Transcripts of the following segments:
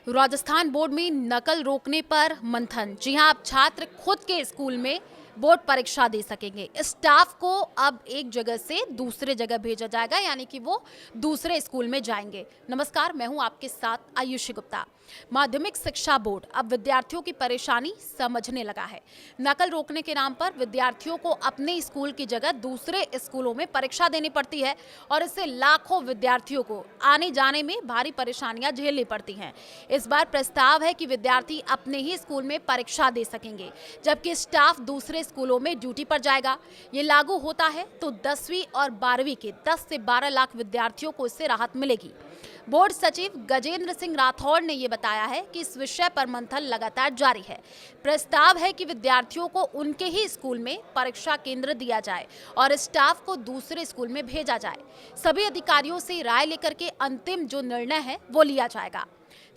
Rajasthan board में नकल रोकने पर मंथन। जी हां, अब छात्र खुद के स्कूल में बोर्ड परीक्षा दे सकेंगे। स्टाफ को अब एक जगह से दूसरे जगह भेजा जाएगा, यानी कि वो दूसरे स्कूल में जाएंगे। नमस्कार, मैं हूं आपके साथ आयुषी गुप्ता। माध्यमिक शिक्षा बोर्ड अब विद्यार्थियों की परेशानी समझने लगा है। नकल रोकने के नाम पर विद्यार्थियों को अपने स्कूल की जगह दूसरे स्कूलों में परीक्षा देनी पड़ती है और इससे लाखों विद्यार्थियों को आने जाने में भारी परेशानियां झेलनी पड़ती हैं। इस बार प्रस्ताव है कि विद्यार्थी अपने ही स्कूल में परीक्षा दे सकेंगे, जबकि स्टाफ दूसरे स्कूलों में ड्यूटी पर जाएगा। ये लागू होता है तो 10वीं और 12वीं के 10 से 12 लाख विद्यार्थियों को इससे राहत मिलेगी। बोर्ड सचिव गजेंद्र सिंह राठौड़ ने यह बताया है कि इस विषय पर मंथन लगातार जारी है। प्रस्ताव है कि विद्यार्थियों को उनके ही स्कूल में परीक्षा केंद्र दिया जाए और स्टाफ को दूसरे स्कूल में भेजा जाए। सभी अधिकारियों से राय लेकर के अंतिम जो निर्णय है वो लिया जाएगा।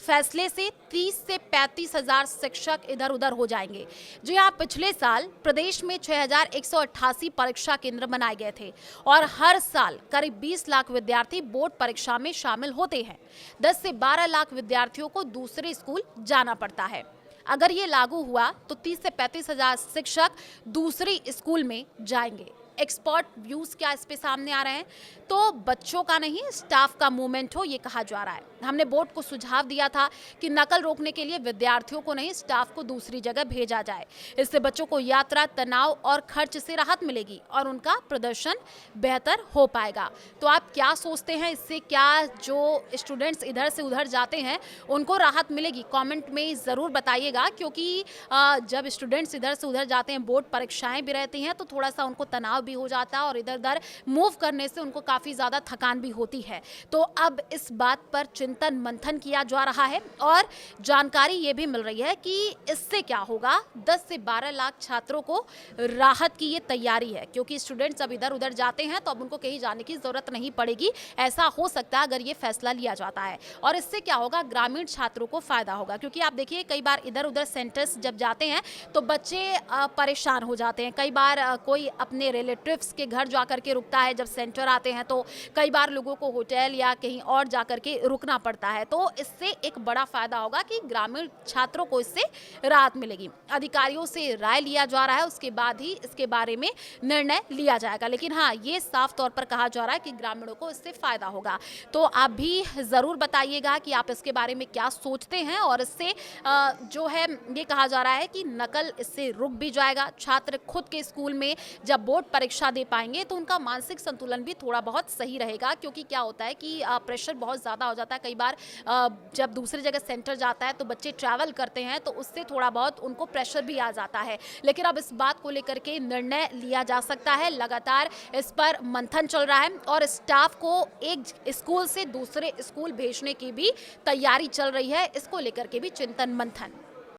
फैसले से 30 से 35 हजार शिक्षक इधर उधर हो जाएंगे। जी हाँ, पिछले साल प्रदेश में 6,188 परीक्षा केंद्र बनाए गए थे और हर साल करीब 20 लाख विद्यार्थी बोर्ड परीक्षा में शामिल होते हैं। 10 से 12 लाख विद्यार्थियों को दूसरे स्कूल जाना पड़ता है। अगर ये लागू हुआ तो 30 से 35 हजार शिक्षक दूसरे स्कूल में जाएंगे। एक्सपर्ट व्यूज क्या इस पे सामने आ रहे हैं, तो बच्चों का नहीं स्टाफ का मूवमेंट हो, ये कहा जा रहा है। हमने बोर्ड को सुझाव दिया था कि नकल रोकने के लिए विद्यार्थियों को नहीं स्टाफ को दूसरी जगह भेजा जाए। इससे बच्चों को यात्रा तनाव और खर्च से राहत मिलेगी और उनका प्रदर्शन बेहतर हो पाएगा। तो आप क्या सोचते हैं, इससे क्या जो स्टूडेंट्स इधर से उधर जाते हैं उनको राहत मिलेगी? कमेंट में ज़रूर बताइएगा, क्योंकि जब स्टूडेंट्स इधर से उधर जाते हैं, बोर्ड परीक्षाएं भी रहती हैं, तो थोड़ा सा उनको तनाव भी हो जाता है और इधर उधर मूव करने से उनको काफ़ी ज़्यादा थकान भी होती है। तो अब इस बात पर चिंतन मंथन किया जा रहा है और जानकारी ये भी मिल रही है कि इससे क्या होगा, 10 से 12 लाख छात्रों को राहत की ये तैयारी है, क्योंकि स्टूडेंट्स अब इधर उधर जाते हैं तो अब उनको कहीं जाने की ज़रूरत नहीं पड़ेगी। ऐसा हो सकता है अगर ये फैसला लिया जाता है। और इससे क्या होगा, ग्रामीण छात्रों को फ़ायदा होगा, क्योंकि आप देखिए कई बार इधर उधर सेंटर्स जब जाते हैं तो बच्चे परेशान हो जाते हैं। कई बार कोई अपने रिलेटिव्स के घर जा कर के रुकता है, जब सेंटर आते हैं तो कई बार लोगों को होटल या कहीं और जा कर के रुकना पड़ता है। तो इससे एक बड़ा फायदा होगा कि ग्रामीण छात्रों को इससे राहत मिलेगी। अधिकारियों से राय लिया जा रहा है, उसके बाद ही इसके बारे में निर्णय लिया जाएगा। लेकिन हाँ, ये साफ तौर पर कहा जा रहा है कि ग्रामीणों को इससे फायदा होगा। तो आप भी ज़रूर बताइएगा कि आप इसके बारे में क्या सोचते हैं। और इससे जो है ये कहा जा रहा है कि नकल इससे रुक भी जाएगा। छात्र खुद के स्कूल में जब बोर्ड परीक्षा दे पाएंगे तो उनका मानसिक संतुलन भी थोड़ा बहुत सही रहेगा, क्योंकि क्या होता है कि प्रेशर बहुत ज़्यादा हो जाता है। कई बार जब दूसरी जगह सेंटर जाता है तो बच्चे ट्रैवल करते हैं, तो उससे थोड़ा बहुत उनको प्रेशर भी आ जाता है। लेकिन अब इस बात को लेकर के निर्णय लिया जा सकता है। लगातार इस पर मंथन चल रहा है और स्टाफ को एक स्कूल से दूसरे स्कूल भेजने की भी तैयारी चल रही है। इसको लेकर के भी चिंतन मंथन